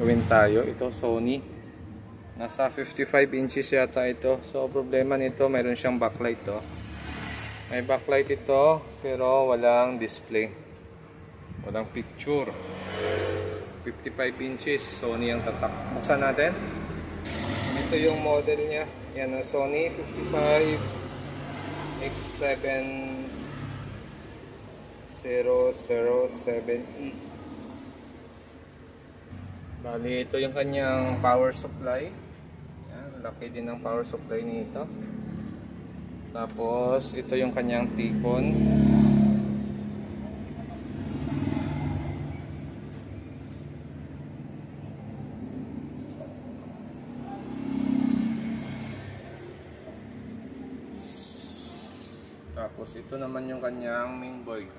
Gawin tayo. Ito Sony. Nasa 55 inches yata ito. So problema nito, mayroon siyang backlight to. May backlight ito pero walang display. Walang picture. 55 inches. Sony ang tatak. Buksan natin. Ito yung model niya. Yan ang Sony 55 X7007E. Bali, ito yung kanyang power supply. Yan, laki din ang power supply nito. Tapos, ito yung kanyang tikon. Tapos ito naman yung kanyang mainboard.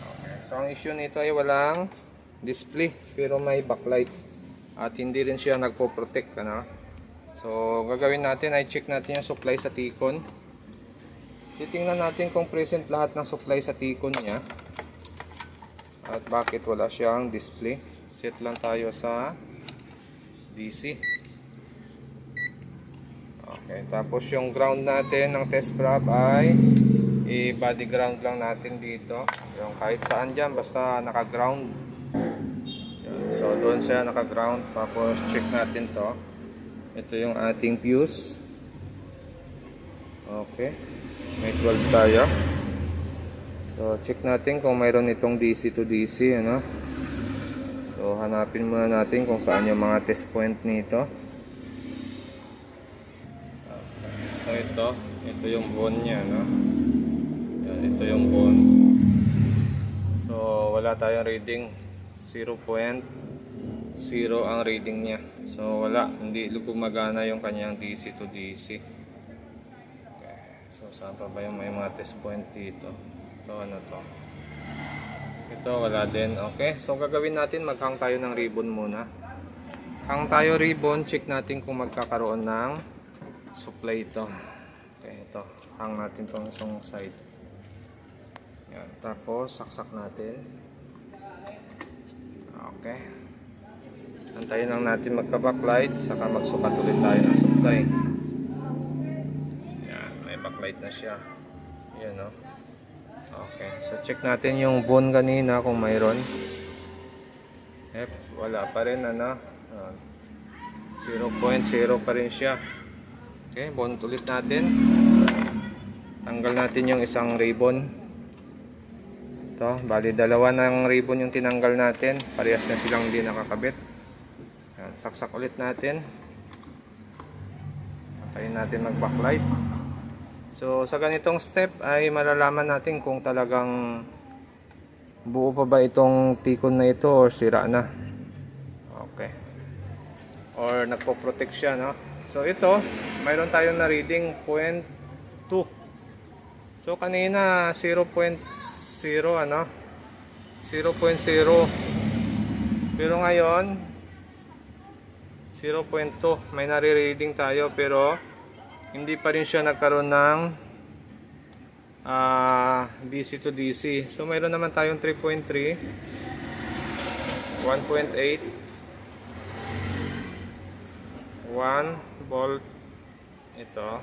Okay. So ang issue nito ay walang display pero may backlight. At hindi rin siya nagpo-protect, ano? So gagawin natin ay check natin yung supply sa tikon. Titingnan natin kung present lahat ng supply sa tikon niya. At bakit wala siyang display. Set lang tayo sa DC. Okay, tapos yung ground natin ng test prop ay i-body ground lang natin dito. Yung kahit saan dyan, basta naka-ground. So doon siya naka-ground. Tapos check natin to. Ito yung ating fuse. Okay, may 12 tayo. So check natin kung mayroon itong DC to DC, ano? So hanapin muna natin kung saan yung mga test point nito. So ito yung bone niya, no? Yan, ito yung bone. So wala tayong reading. 0.0 ang reading niya. So wala, hindi gumagana yung kanyang DC to DC. Okay. So saan pa ba yung may mga test point dito? Ito, ano to? Ito wala din. Okay, so gagawin natin, maghang tayo ng ribbon muna. Hang tayo ribbon, check natin kung magkakaroon ng supply ito. Okay, ito. Hang natin itong isang side. Yan. Tapos, saksak natin. Okay. Antayin lang natin magka-backlight. Saka magsukat ulit tayo ng supply. Yan. May backlight na siya. Yan, no? Okay. So, check natin yung bone kanina kung mayroon. Wala pa rin, ano? 0.0 pa rin siya. Okay, bonnet ulit natin. Tanggal natin yung isang ribbon. Ito, bali dalawa ng ribbon yung tinanggal natin. Parehas na silang hindi nakakabit. Yan, saksak ulit natin. Antayin natin mag-backlight. So, sa ganitong step ay malalaman natin kung talagang buo pa ba itong tikon na ito or sira na. Okay. Or nagpo-protect siya, no? So ito, mayroon tayong na reading 0.2. So kanina 0.0, ano? 0.0. Pero ngayon 0.2. May nare-reading tayo pero hindi pa rin siya nagkaroon ng DC to DC. So mayroon naman tayong 3.3, 1.8, 1 volt ito,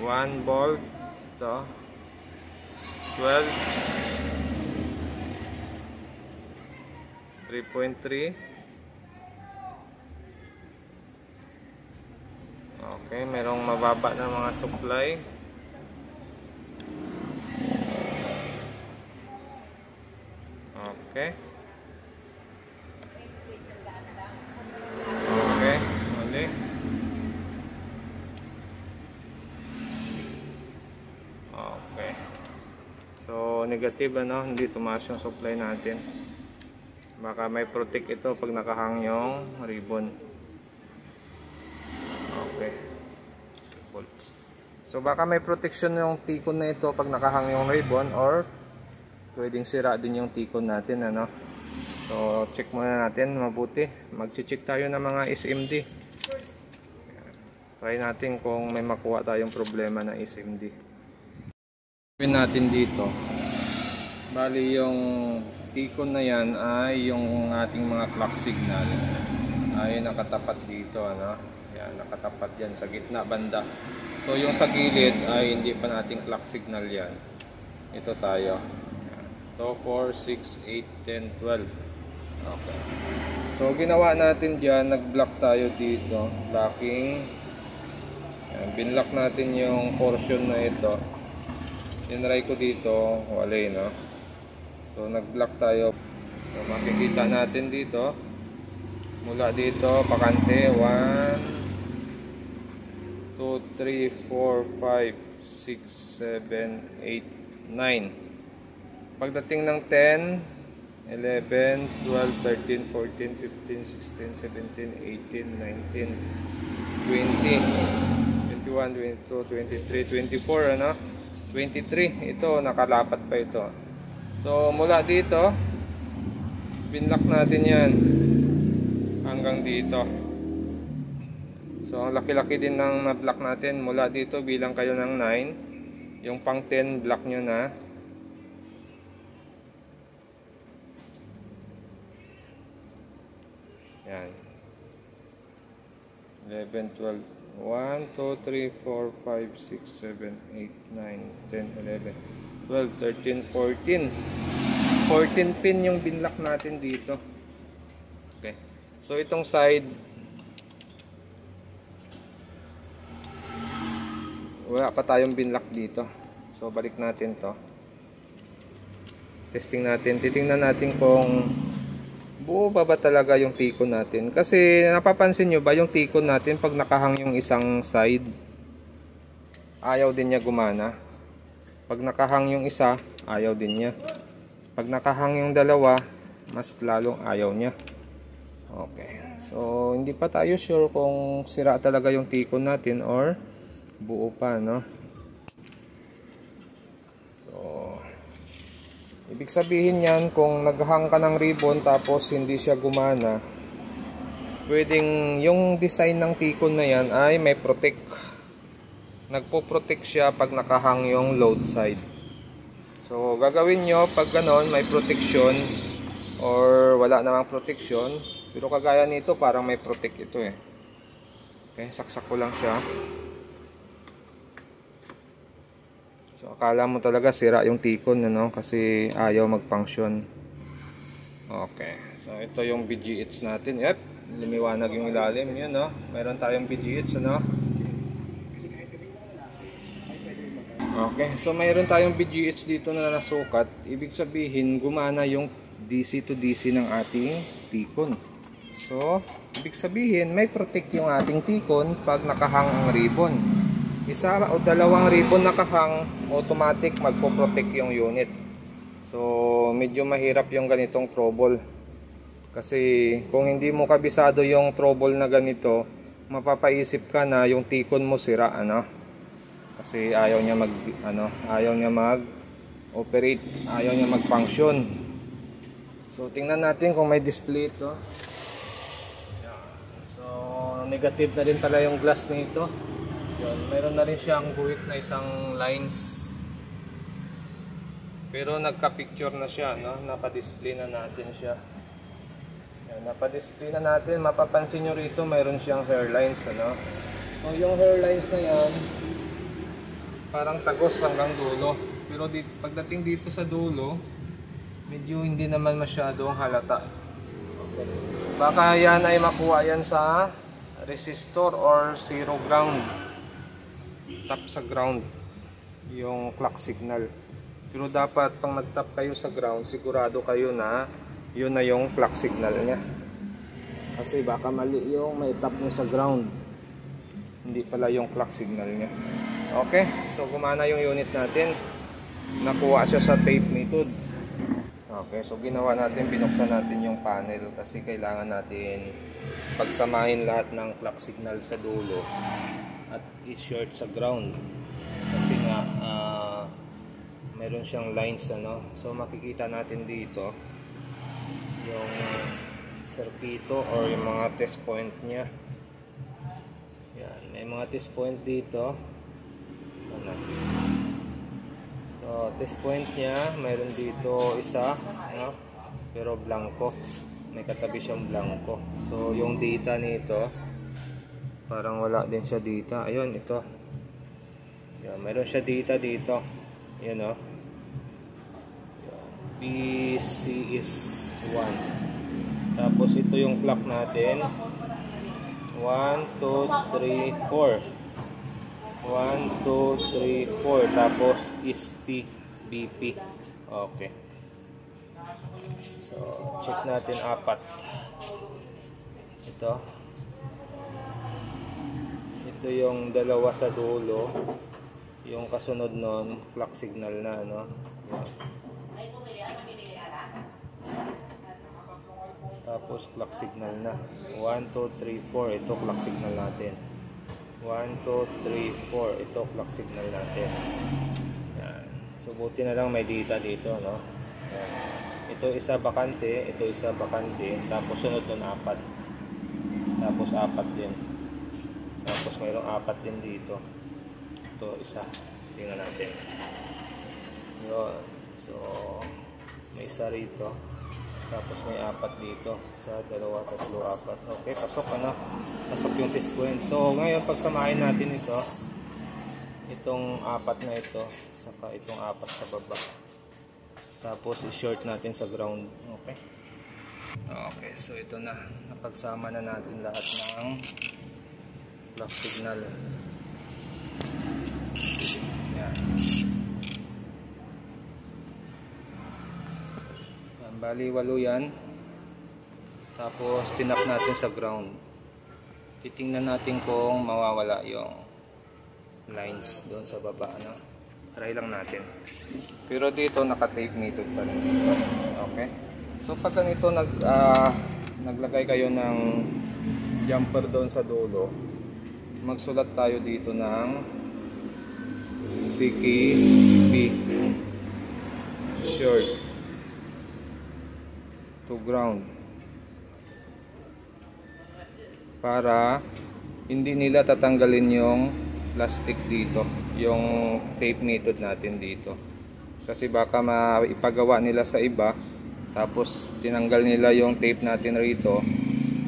1 volt ito, 12, 3.3. Okay, merong mababa na mga supply. Okay. Okay. So negative, ano, hindi tumaas yung supply natin. Baka may protect ito pag nakahang yung ribbon. Okay. Bolts. So baka may protection yung tikon na ito pag nakahang yung ribbon or pwedeng sira din yung tikon natin, ano. So check muna natin mabuti. Mag-check tayo ng mga SMD. Try natin kung may makuha tayong problema ng SMD. Gawin natin dito. Bali yung tikon na yan ay yung ating mga clock signal ay nakatapat dito, ano? Yan, nakatapat yan sa gitna banda. So yung sa gilid ay hindi pa nating clock signal yan. Ito tayo. 2, 4, 6, 8, 10, 12. Okay. So ginawa natin dyan, nag-block tayo dito. Blocking. Yan, binlock natin yung portion na ito. Tinry ko dito, wala, no? So nag-block tayo. So makikita natin dito. Mula dito, pakante. 1, 2, 3, 4, 5, 6, 7, 8, 9. Pagdating ng 10, 11, 12, 13, 14, 15, 16, 17, 18, 19, 20, 21, 22, 23, 24, ano? 23. Ito, nakalapat pa ito. So, mula dito, binlock natin yan hanggang dito. So, ang laki-laki din ng na-block natin. Mula dito, bilang kayo ng 9. Yung pang 10, block nyo na. Yan. 11, 12. 1, 2, 3, 4, 5, 6, 7, 8, 9, 10, 11, 12, 13, 14. 14 pin yung binlock natin dito. Okay. So itong side, wala pa tayong binlock dito. So balik natin to. Testing natin. Titingnan natin kung buo ba talaga yung tikon natin. Kasi napapansin nyo ba yung tikon natin pag nakahang yung isang side, ayaw din niya gumana. Pag nakahang yung isa, ayaw din niya. Pag nakahang yung dalawa, mas lalong ayaw niya. Okay. So, hindi pa tayo sure kung sira talaga yung tikon natin or buo pa, no? So, ibig sabihin yan, kung naghang ka ng ribbon tapos hindi siya gumana, pwedeng yung design ng tikon na yan ay may protect. Nagpo-protect siya pag nakahang yung load side. So, gagawin nyo pag ganon, may protection or wala namang protection. Pero kagaya nito, parang may protect ito eh. Okay, saksak ko lang siya. So, akala mo talaga sira yung tikon, ano? Kasi ayaw mag-function. Okay. So, ito yung BGH natin. Yep. Lumiwanag yung ilalim. Yun, no? Meron tayong BGH, ano? Okay. So, mayroon tayong BGH dito na nasukat. Ibig sabihin, gumana yung DC to DC ng ating tikon. So, ibig sabihin, may protect yung ating tikon pag nakahang ang ribbon. Isa o dalawang ribbon nakahang, automatic magpo-protect yung unit. So, medyo mahirap yung ganitong trouble. Kasi kung hindi mo kabisado yung trouble na ganito, mapapaisip ka na yung tikon mo sira, ano? Kasi ayaw niya mag-operate, ayaw niya mag-function. So, tingnan natin kung may display ito. So, negative na rin pala yung glass nito. Yun, mayroon na rin siyang guhit na isang lines. Pero nagka-picture na siya, no? Naka-display na natin siya. Yan, napa-display na natin. Mapapansin nyo rito, mayroon siyang hairlines, ano? So, yung hairlines na yan, parang tagos hanggang dulo. Pero pagdating dito sa dulo, medyo hindi naman masyadong halata. Okay. Baka yan ay makuha yan sa resistor or zero ground. Tap sa ground yung clock signal. Pero dapat pang nag-tap kayo sa ground, sigurado kayo na yun na yung clock signal niya. Kasi baka mali yung may tap niya sa ground, hindi pala yung clock signal niya. Okay, so gumana yung unit natin. Nakuha siya sa tape method. Okay, so ginawa natin, binuksan natin yung panel kasi kailangan natin pagsamahin lahat ng clock signal sa dulo at i-short sa ground. Kasi nga meron siyang lines, ano. So makikita natin dito yung circuito or yung mga test point niya. Yan, may mga test point dito. So test point niya, mayroon dito isa, no? Pero blanco. May katabi siyang blanco. So yung data nito, parang wala din siya dito. Ayun, ito. Yan, mayroon siya data dito. Yan, no? PC is 1. Tapos ito yung clock natin. 1, 2, 3, 4. 1, 2, 3, 4. Tapos is T, BP. Okay. So, check natin apat. Ito. Ito yung dalawa sa dulo. Yung kasunod nun, clock signal na, no? Yan. Tapos clock signal na. 1, 2, 3, 4. Ito clock signal natin. 1, 2, 3, 4. Ito clock signal natin. Yan. So buti na lang may data dito, no? Yan. Ito isa bakante, ito isa bakante. Tapos sunod nun apat. Tapos apat din. Tapos mayroong apat din dito. Ito isa. Tingnan natin. Yun. So may isa rito. Tapos may apat dito. Sa dalawa, tatlo, apat. Okay, pasok ano. Pasok yung test point. So ngayon pagsamahin natin ito. Itong apat na ito. Saka itong apat sa baba. Tapos i-short natin sa ground. Okay. Okay, so ito na. Napagsama na natin lahat ng clock signal. Yan. Bali, 8 yan. Tapos, tinap natin sa ground. Titingnan natin kung mawawala yung lines doon sa baba. Ano? Try lang natin. Pero dito, naka-tape method pa rin. Okay? So, pag ganito, naglagay kayo ng jumper doon sa dulo, magsulat tayo dito ng CKB short to ground para hindi nila tatanggalin yung plastic dito, yung tape method natin dito, kasi baka maipagawa nila sa iba tapos tinanggal nila yung tape natin rito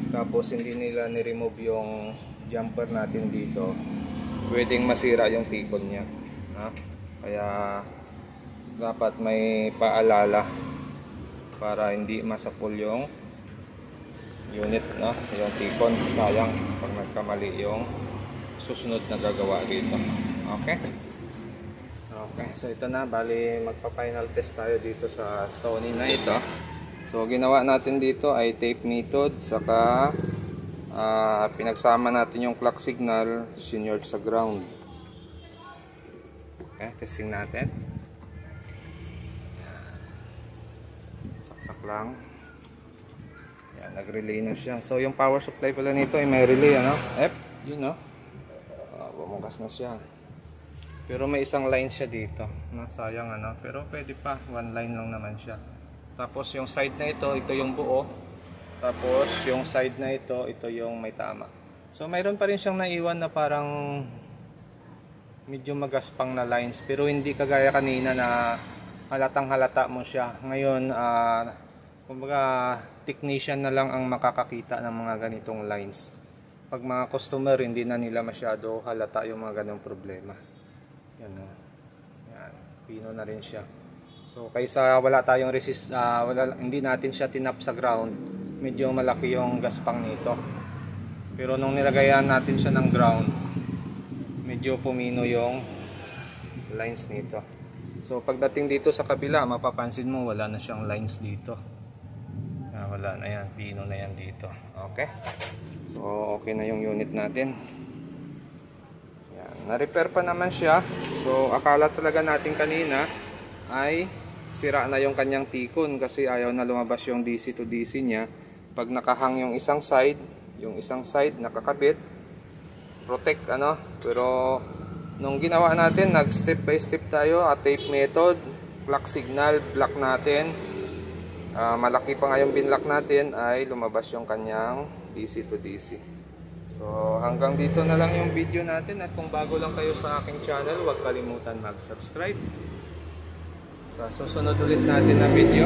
tapos hindi nila ni-remove yung jumper natin dito, pwedeng masira yung tikon niya, ha? Kaya dapat may paalala para hindi masapul yung unit, no? Yung tikon, sayang pag nagkamali yung susunod na gagawa dito. Okay? Okay, so ito na, bali magpa-final test tayo dito sa Sony na ito. So ginawa natin dito ay tape method, saka pinagsama natin yung clock signal, sinured sa ground. Okay, testing natin. Saksak lang. Yan, nag-relay na siya. So yung power supply pala nito ay may relay, ano? Yun, no? Bumukas na siya. Pero may isang line siya dito. Sayang, ano? Pero pwede pa, one line lang naman siya. Tapos yung side na ito yung buo. Tapos yung side na ito yung may tama. So mayroon pa rin siyang naiwan na parang medyo magaspang na lines, pero hindi kagaya kanina na halatang halata mo siya. Ngayon, kumbaga technician na lang ang makakakita ng mga ganitong lines. Pag mga customer, hindi na nila masyado halata yung mga ganong problema. Yan, yan, pino na rin siya. So kaysa wala tayong hindi natin siya tinap sa ground, medyo malaki yung gaspang nito. Pero nung nilagayan natin siya ng ground, medyo pumino yung lines nito. So pagdating dito sa kabila, mapapansin mo wala na siyang lines dito. Wala na yan, pino na yan dito. Okay, so okay na yung unit natin. Yan, na-repair pa naman siya. So akala talaga natin kanina ay sira na yung kanyang tikon kasi ayaw na lumabas yung DC to DC niya. Pag nakahang yung isang side nakakabit, protect, ano. Pero nung ginawa natin, nag step by step tayo at tape method, clock signal, block natin, malaki pa nga yung binlock natin, ay lumabas yung kanyang DC to DC. So hanggang dito na lang yung video natin, at kung bago lang kayo sa aking channel, huwag kalimutan mag-subscribe. Sa susunod ulit natin na video,